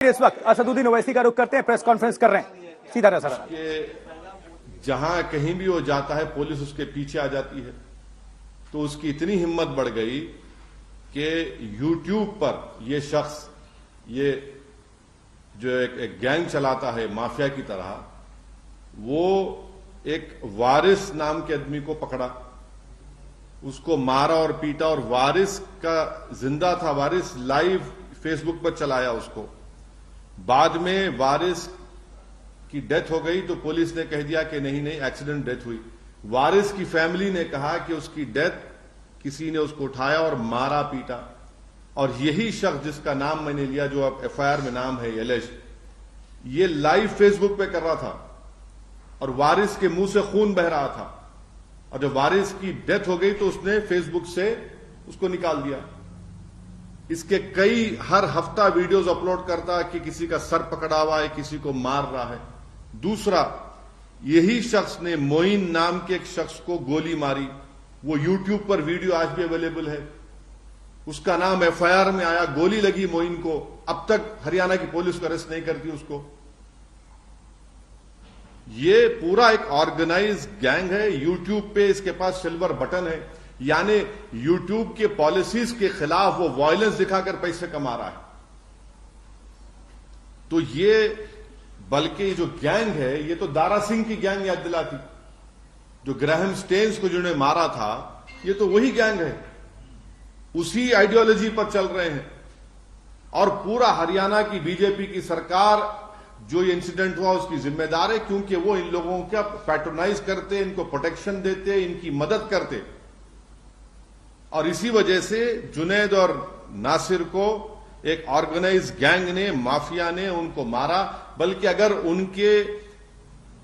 इस वक्त असदुद्दीन ओवैसी का रुख करते हैं, प्रेस कॉन्फ्रेंस कर रहे हैं। सीधा नजर कि जहां कहीं भी वो जाता है पुलिस उसके पीछे आ जाती है, तो उसकी इतनी हिम्मत बढ़ गई कि यूट्यूब पर ये शख्स, ये जो एक गैंग चलाता है माफिया की तरह, वो एक वारिस नाम के आदमी को पकड़ा, उसको मारा और पीटा, और वारिस का जिंदा था, वारिस लाइव फेसबुक पर चलाया उसको। बाद में वारिस की डेथ हो गई तो पुलिस ने कह दिया कि नहीं एक्सीडेंट डेथ हुई। वारिस की फैमिली ने कहा कि उसकी डेथ किसी ने उसको उठाया और मारा पीटा, और यही शख्स जिसका नाम मैंने लिया, जो अब एफआईआर में नाम है एलेज, ये लाइव फेसबुक पे कर रहा था और वारिस के मुंह से खून बह रहा था, और जब वारिस की डेथ हो गई तो उसने फेसबुक से उसको निकाल दिया। इसके कई हर हफ्ता वीडियोस अपलोड करता कि किसी का सर पकड़ा हुआ है, किसी को मार रहा है। दूसरा, यही शख्स ने मोइन नाम के एक शख्स को गोली मारी, वो यूट्यूब पर वीडियो आज भी अवेलेबल है, उसका नाम एफआईआर में आया, गोली लगी मोइन को, अब तक हरियाणा की पुलिस को अरेस्ट नहीं करती उसको। ये पूरा एक ऑर्गेनाइज गैंग है। यूट्यूब पे इसके पास सिल्वर बटन है, यानी यूट्यूब के पॉलिसीज के खिलाफ वो वायलेंस दिखाकर पैसे कमा रहा है। तो ये, बल्कि जो गैंग है, ये तो दारा सिंह की गैंग याद दिलाती, जो ग्राहम स्टेन्स को जिन्होंने मारा था, ये तो वही गैंग है, उसी आइडियोलॉजी पर चल रहे हैं। और पूरा हरियाणा की बीजेपी की सरकार जो ये इंसिडेंट हुआ उसकी जिम्मेदार है, क्योंकि वो इन लोगों का पैट्रोनाइज करते, इनको प्रोटेक्शन देते, इनकी मदद करते, और इसी वजह से जुनैद और नासिर को एक ऑर्गेनाइज गैंग ने, माफिया ने उनको मारा। बल्कि अगर उनके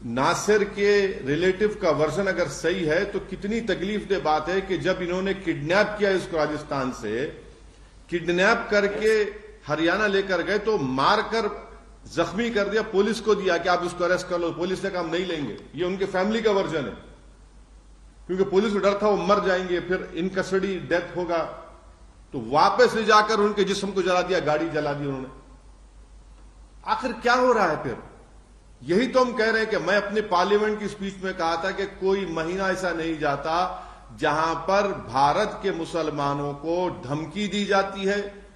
नासिर के रिलेटिव का वर्जन अगर सही है तो कितनी तकलीफदेह बात है कि जब इन्होंने किडनैप किया इसको राजस्थान से, किडनैप करके हरियाणा लेकर गए तो मारकर जख्मी कर दिया, पुलिस को दिया कि आप इसको अरेस्ट कर लो। पुलिस ने कहा हम नहीं लेंगे, ये उनके फैमिली का वर्जन है, क्योंकि पुलिस को डर था वो मर जाएंगे, फिर इन कस्टडी डेथ होगा, तो वापस ले जाकर उनके जिस्म को जला दिया, गाड़ी जला दी उन्होंने। आखिर क्या हो रहा है फिर? यही तो हम कह रहे हैं कि मैं अपने पार्लियामेंट की स्पीच में कहा था कि कोई महीना ऐसा नहीं जाता जहां पर भारत के मुसलमानों को धमकी दी जाती है,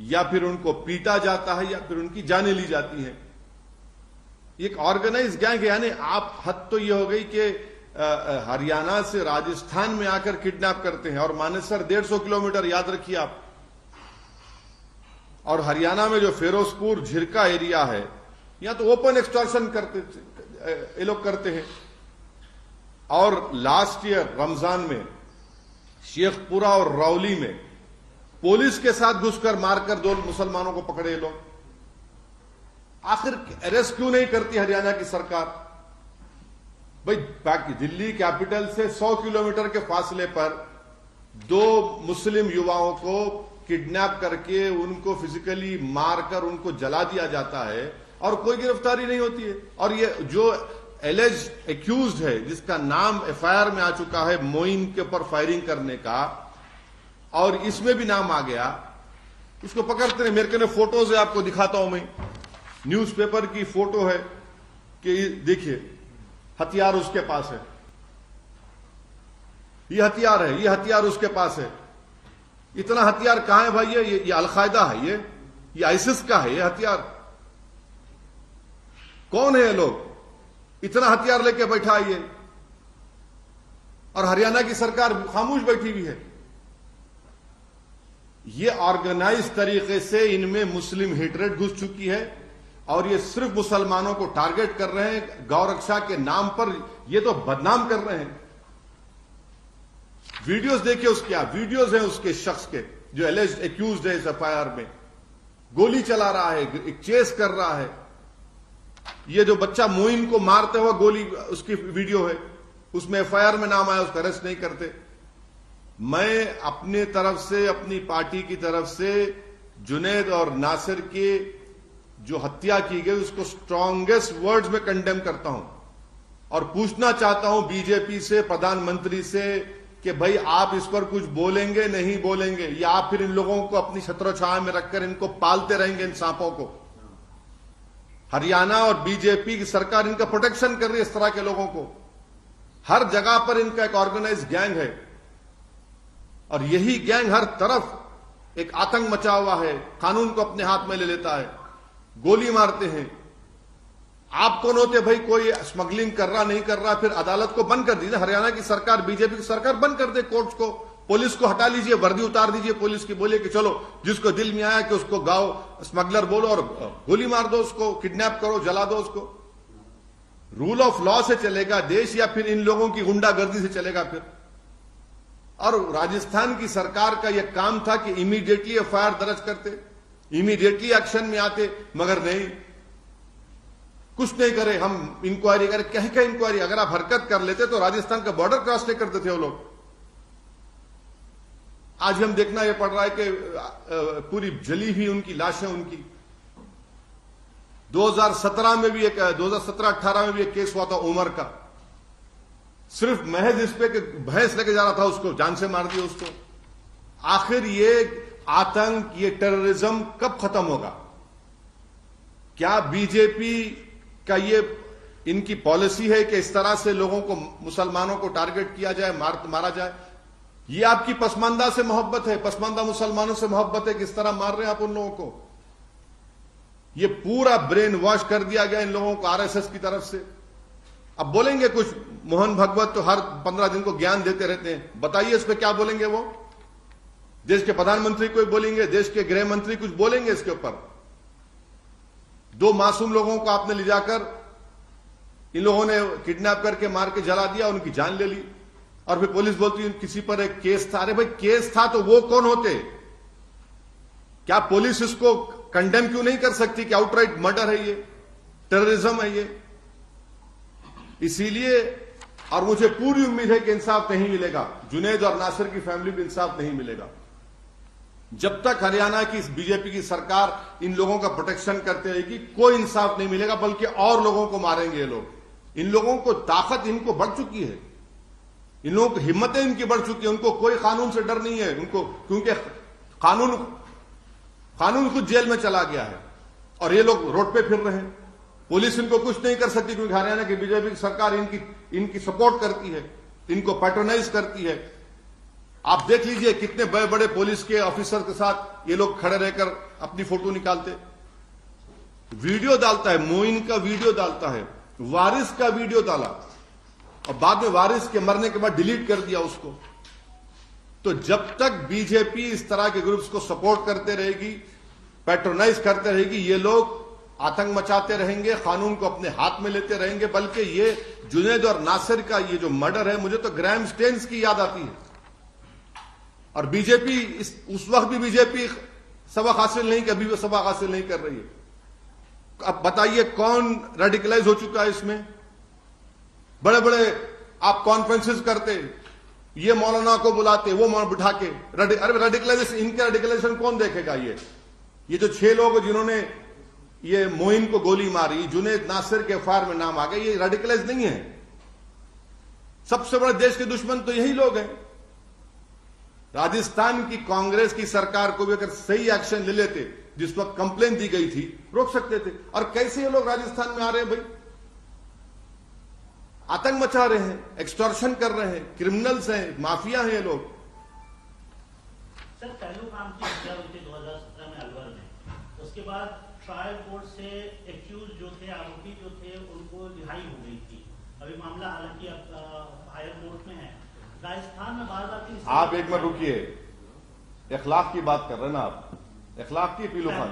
या फिर उनको पीटा जाता है, या फिर उनकी जानें ली जाती हैं। एक ऑर्गेनाइज गैंग है, यानी आप हद तो यह हो गई कि हरियाणा से राजस्थान में आकर किडनैप करते हैं, और मानेसर 150 किलोमीटर, याद रखिए आप। और हरियाणा में जो फिरोजपुर झिरका एरिया है, यहां तो ओपन एक्सटॉर्शन करते, ये लोग करते हैं। और लास्ट ईयर रमजान में शेखपुरा और रौली में पुलिस के साथ घुसकर मारकर 2 मुसलमानों को पकड़े लोग। आखिर अरेस्ट क्यों नहीं करती हरियाणा की सरकार? भाई, बाकी दिल्ली कैपिटल से 100 किलोमीटर के फासले पर 2 मुस्लिम युवाओं को किडनैप करके उनको फिजिकली मारकर उनको जला दिया जाता है और कोई गिरफ्तारी नहीं होती है। और ये जो एलेज एक्यूज्ड है, जिसका नाम एफआईआर में आ चुका है मोइन के ऊपर फायरिंग करने का, और इसमें भी नाम आ गया, इसको पकड़ते हैं। मेरे को फोटोज है, आपको दिखाता हूं मैं, न्यूज़पेपर की फोटो है कि देखिए हथियार उसके पास है, ये हथियार है, ये हथियार उसके पास है। इतना हथियार कहां है भाई? ये अलकायदा है, ये आइसिस का है ये हथियार। कौन है ये लोग? इतना हथियार लेके बैठा है ये, और हरियाणा की सरकार खामोश बैठी हुई है। ये ऑर्गेनाइज तरीके से इनमें मुस्लिम हेटरेट घुस चुकी है, और ये सिर्फ मुसलमानों को टारगेट कर रहे हैं, गौरक्षा के नाम पर ये तो बदनाम कर रहे हैं। वीडियोस देखिए उसके, आप वीडियोस हैं उसके शख्स के जो एलिज्ड एक्यूज्ड है इस एफआईआर में, गोली चला रहा है, एक चेस कर रहा है। ये जो बच्चा मोइन को मारते हुए गोली, उसकी वीडियो है, उसमें एफआईआर में नाम आया, उसका अरेस्ट नहीं करते। मैं अपने तरफ से, अपनी पार्टी की तरफ से जुनैद और नासिर के जो हत्या की गई उसको स्ट्रांगेस्ट वर्ड्स में कंडेम करता हूं, और पूछना चाहता हूं बीजेपी से, प्रधानमंत्री से, कि भाई आप इस पर कुछ बोलेंगे नहीं बोलेंगे, या आप फिर इन लोगों को अपनी छत्रछाया में रखकर इनको पालते रहेंगे, इन सांपों को। हरियाणा और बीजेपी की सरकार इनका प्रोटेक्शन कर रही है, इस तरह के लोगों को। हर जगह पर इनका एक ऑर्गेनाइज गैंग है, और यही गैंग हर तरफ एक आतंक मचा हुआ है, कानून को अपने हाथ में ले लेता है, गोली मारते हैं। आप कौन होते भाई, कोई स्मगलिंग कर रहा नहीं कर रहा, फिर अदालत को बंद कर दीजिए। हरियाणा की सरकार, बीजेपी की सरकार बंद कर दे कोर्ट्स को, पुलिस को हटा लीजिए, वर्दी उतार दीजिए पुलिस की, बोलिए कि चलो जिसको दिल में आया कि उसको गाओ स्मगलर बोलो और गोली मार दो, उसको किडनैप करो, जला दो उसको। रूल ऑफ लॉ से चलेगा देश या फिर इन लोगों की गुंडागर्दी से चलेगा फिर? और राजस्थान की सरकार का यह काम था कि इमीडिएटली एफआईआर दर्ज करते, इमीडिएटली एक्शन में आते, मगर नहीं, कुछ नहीं करे। हम इंक्वायरी करें, क्या इंक्वायरी? अगर आप हरकत कर लेते तो राजस्थान का बॉर्डर क्रॉस नहीं करते थे वो लोग। आज हम देखना यह पड़ रहा है कि पूरी जली हुई उनकी लाशें, उनकी 2017 में भी एक 2017-18 में भी एक केस हुआ था उमर का, सिर्फ महज इस पे कि भैंस लेके जा रहा था, उसको जान से मार दिया उसको। आखिर ये आतंक, ये टेररिज्म कब खत्म होगा? क्या बीजेपी का ये इनकी पॉलिसी है कि इस तरह से लोगों को, मुसलमानों को टारगेट किया जाए, मारा जाए? ये आपकी पसमानदा से मोहब्बत है, पसमानदा मुसलमानों से मोहब्बत है, किस तरह मार रहे हैं आप उन लोगों को? ये पूरा ब्रेन वॉश कर दिया गया इन लोगों को आरएसएस की तरफ से। अब बोलेंगे कुछ, मोहन भागवत तो हर 15 दिन को ज्ञान देते रहते हैं, बताइए इस पे क्या बोलेंगे वो? देश के प्रधानमंत्री को बोलेंगे, देश के गृह मंत्री कुछ बोलेंगे इसके ऊपर? 2 मासूम लोगों को आपने ले जाकर इन लोगों ने किडनैप करके मार के जला दिया, उनकी जान ले ली, और फिर पुलिस बोलती है किसी पर एक केस था। अरे भाई केस था तो वो कौन होते? क्या पुलिस इसको कंडेम क्यों नहीं कर सकती कि आउटराइट मर्डर है, ये टेररिज्म है ये? इसीलिए, और मुझे पूरी उम्मीद है कि इंसाफ नहीं मिलेगा, जुनैद और नासिर की फैमिली को इंसाफ नहीं मिलेगा जब तक हरियाणा की बीजेपी की सरकार इन लोगों का प्रोटेक्शन करते रहेगी। कोई इंसाफ नहीं मिलेगा, बल्कि और लोगों को मारेंगे ये लोग। इन लोगों को ताकत इनको बढ़ चुकी है, इन लोगों की हिम्मतें इनकी बढ़ चुकी है, उनको कोई कानून से डर नहीं है उनको, क्योंकि कानून खुद जेल में चला गया है और ये लोग रोड पे फिर रहे हैं। पुलिस इनको कुछ नहीं कर सकती, क्योंकि हरियाणा की बीजेपी की सरकार इनकी सपोर्ट करती है, इनको पैट्रोनाइज करती है। आप देख लीजिए कितने बड़े बड़े पुलिस के ऑफिसर के साथ ये लोग खड़े रहकर अपनी फोटो निकालते, वीडियो डालता है, मोइन का वीडियो डालता है, वारिस का वीडियो डाला और बाद में वारिस के मरने के बाद डिलीट कर दिया उसको। तो जब तक बीजेपी इस तरह के ग्रुप्स को सपोर्ट करते रहेगी, पैट्रोनाइज करते रहेगी, ये लोग आतंक मचाते रहेंगे, कानून को अपने हाथ में लेते रहेंगे। बल्कि ये जुनैद और नासिर का ये जो मर्डर है, मुझे तो ग्राहम स्टेन्स की याद आती है। और बीजेपी उस वक्त भी बीजेपी सबक हासिल नहीं, कभी भी सबक हासिल नहीं कर रही है। अब बताइए कौन रेडिकलाइज हो चुका है इसमें? बड़े बड़े आप कॉन्फ्रेंसेस करते, ये मौलाना को बुलाते, वो मौलाना बिठा के अरे रेडिकलाइजेशन, इनके रेडिकलाइजेशन कौन देखेगा? ये जो 6 लोग जिन्होंने ये मोइन को गोली मारी, जुनैद नासिर के एफआईआर में नाम आ गए, ये रेडिकलाइज नहीं है। सबसे बड़े देश के दुश्मन तो यही लोग हैं। राजस्थान की कांग्रेस की सरकार को भी अगर सही एक्शन ले लेते, जिस वक्त कंप्लेन दी गई थी, रोक सकते थे। और कैसे ये लोग राजस्थान में आ रहे हैं भाई? आतंक मचा रहे हैं, एक्सटॉर्शन कर रहे हैं, क्रिमिनल्स हैं, माफिया हैं ये लोग। सर, पहलू काम की हत्या हुई थी 2017 में अलवर में, उसके बाद ट्रायल कोर्ट से एक्यूज जो थे, आरोपी जो थे, उनको रिहाई हो गई थी। अभी मामला हालांकि हायर कोर्ट में है। राजस्थान में बार-बार आप एक मिनट रुकिए, इखलाक की बात कर रहे हैं ना आप? इखलाक की पीलू खान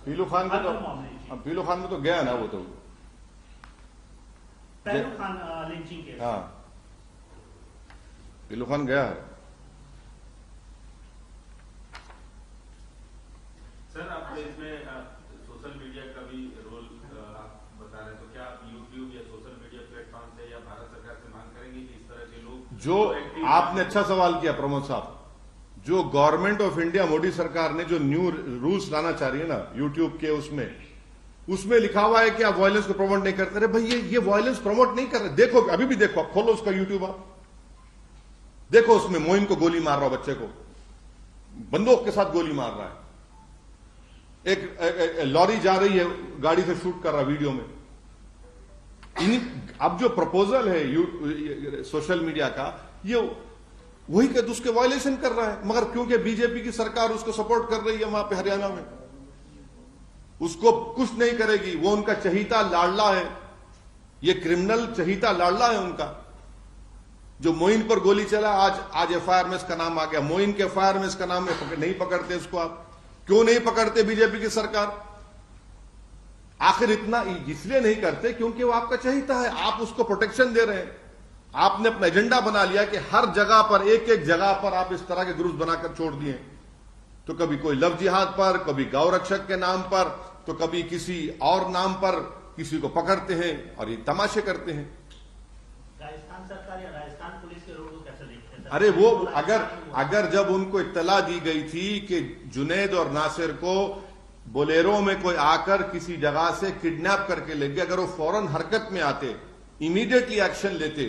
पीलू खान में तो गया ना वो, तो पहलू खान लिंचिंग केस। हाँ, पीलू खान गया है। सर, आप इसमें सोशल मीडिया का भी रोल आप बता रहे हैं, तो क्या आप यूट्यूब या सोशल मीडिया प्लेटफॉर्म से या भारत सरकार से मांग करेंगे कि इस तरह के लोग जो आपने अच्छा सवाल किया प्रमोद साहब, जो गवर्नमेंट ऑफ इंडिया, मोदी सरकार ने जो न्यू रूल्स लाना चाह रही है ना यूट्यूब के, उसमें लिखा हुआ है कि आप वायलेंस को प्रमोट नहीं करते। अरे भाई ये वायलेंस प्रमोट नहीं कर रहे। देखो, अभी भी देखो, आप खोलो उसका यूट्यूब, आप देखो उसमें मोइन को गोली मार रहा हो, बच्चे को बंदूक के साथ गोली मार रहा है, एक लॉरी जा रही है, गाड़ी से शूट कर रहा वीडियो में। अब जो प्रपोजल है सोशल मीडिया का, ये वही के उसके वायलेशन कर रहा है, मगर क्योंकि बीजेपी की सरकार उसको सपोर्ट कर रही है वहां पे हरियाणा में, उसको कुछ नहीं करेगी। वो उनका चहीता लाडला है, ये क्रिमिनल चहीता लाडला है उनका, जो मोइन पर गोली चला। आज एफआईआर में इसका नाम आ गया, मोइन के एफआईआर में इसका नाम है, नहीं पकड़ते इसको। आप क्यों नहीं पकड़ते बीजेपी की सरकार? आखिर इतना इसलिए नहीं करते क्योंकि वो आपका चहीता है, आप उसको प्रोटेक्शन दे रहे हैं। आपने अपना एजेंडा बना लिया कि हर जगह पर, एक एक जगह पर आप इस तरह के ग्रुप्स बनाकर छोड़ दिए। तो कभी कोई लव जिहाद पर, कभी गौ रक्षक के नाम पर, तो कभी किसी और नाम पर किसी को पकड़ते हैं और ये तमाशे करते हैं। राजस्थान सरकार या राजस्थान पुलिस के रोल को कैसे देखते हैं? अरे वो अगर जब उनको इत्तला दी गई थी कि जुनैद और नासिर को बोलेरो में कोई आकर किसी जगह से किडनैप करके ले गया, अगर वो फौरन हरकत में आते, इमीडिएटली एक्शन लेते,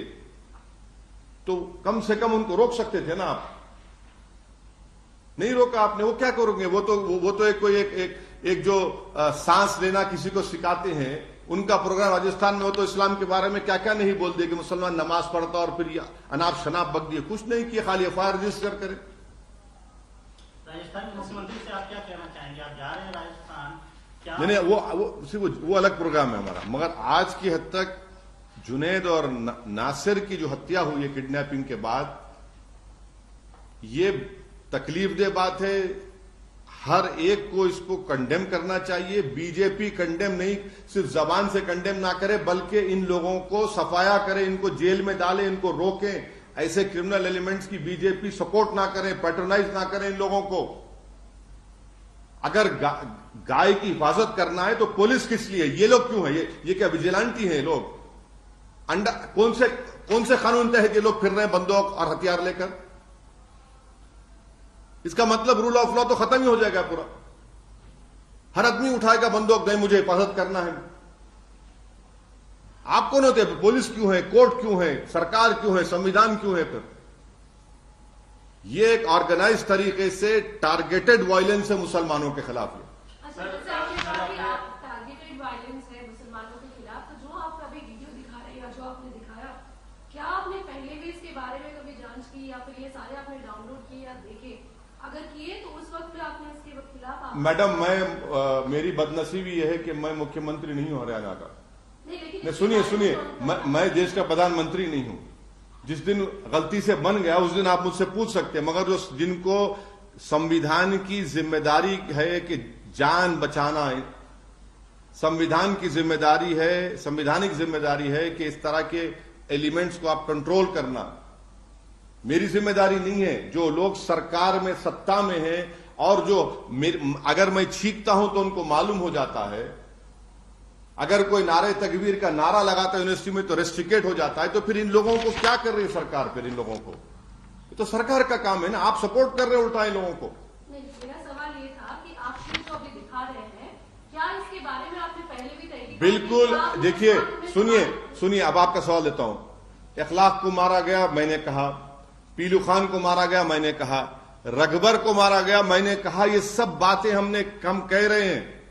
तो कम से कम उनको रोक सकते थे ना आप। नहीं रोका आपने, वो क्या करोगे? वो तो एक जो सांस लेना किसी को सिखाते हैं, उनका प्रोग्राम राजस्थान में, वो तो इस्लाम के बारे में क्या क्या नहीं बोल दिए कि मुसलमान नमाज पढ़ता और फिर अनाप शनाप बक दिए, कुछ नहीं किया, खाली एफआईआर रजिस्टर करे। राजस्थान के मुख्यमंत्री से आप क्या कहना चाहेंगे? आप जा रहे हैं राजस्थान, क्या नहीं, वो अलग प्रोग्राम है हमारा, मगर आज की हद तक जुनैद और नासिर की जो हत्या हुई है किडनैपिंग के बाद, ये तकलीफदेह बात है। हर एक को इसको कंडेम करना चाहिए। बीजेपी कंडेम नहीं, सिर्फ जबान से कंडेम ना करे, बल्कि इन लोगों को सफाया करे, इनको जेल में डाले, इनको रोकें। ऐसे क्रिमिनल एलिमेंट्स की बीजेपी सपोर्ट ना करें, पैट्रोनाइज ना करें इन लोगों को। अगर गाय की हिफाजत करना है तो पुलिस किस लिए? ये लोग क्यों है? ये क्या विजिलेंटी है लोग? कौन से कानून तहत ये लोग फिर रहे हैं बंदूक और हथियार लेकर? इसका मतलब रूल ऑफ लॉ तो खत्म ही हो जाएगा पूरा। हर आदमी उठाएगा बंदूक, नहीं मुझे हिफाजत करना है। आप कौन होते हैं? पुलिस क्यों है? कोर्ट क्यों है? सरकार क्यों है? संविधान क्यों है? फिर ये एक ऑर्गेनाइज तरीके से टारगेटेड वायलेंस है मुसलमानों के खिलाफ। टारगेटेड वायलेंस है मुसलमानों के खिलाफ, तो जो आप अभी वीडियो दिखा रहे हैं या जो आपने दिखाया, क्या आपने पहले भी इसके बारे में कभी जांच की या फिर ये सारे आपने डाउनलोड किए या देखे? अगर किए तो उस वक्त आपने इसके खिलाफ? मैडम, मेरी बदनसीबी यह है कि मैं मुख्यमंत्री नहीं हूं हरियाणा का। नहीं, सुनिए, मैं देश का प्रधानमंत्री नहीं हूं। जिस दिन गलती से बन गया उस दिन आप मुझसे पूछ सकते हैं, मगर जो जिनको संविधान की जिम्मेदारी है कि जान बचाना है, संविधान की जिम्मेदारी है, संवैधानिक जिम्मेदारी है कि इस तरह के एलिमेंट्स को आप कंट्रोल करना, मेरी जिम्मेदारी नहीं है। जो लोग सरकार में सत्ता में हैं और जो अगर मैं छींकता हूं तो उनको मालूम हो जाता है, अगर कोई नारे तकबीर का नारा लगाता है यूनिवर्सिटी में तो रेस्ट्रिकेट हो जाता है, तो फिर इन लोगों को क्या कर रही है सरकार? फिर इन लोगों को, तो सरकार का काम है ना, आप सपोर्ट कर रहे हो उल्टा इन लोगों को। नहीं, मेरा सवाल ये था कि आप जो अभी दिखा रहे हैं, क्या इसके बारे में आपने पहले भी तय किया? बिल्कुल, देखिए, सुनिए, अब आपका सवाल देता हूं। इखलाक को मारा गया, मैंने कहा। पीलू खान को मारा गया, मैंने कहा। रघबर को मारा गया, मैंने कहा। ये सब बातें हम कह रहे हैं।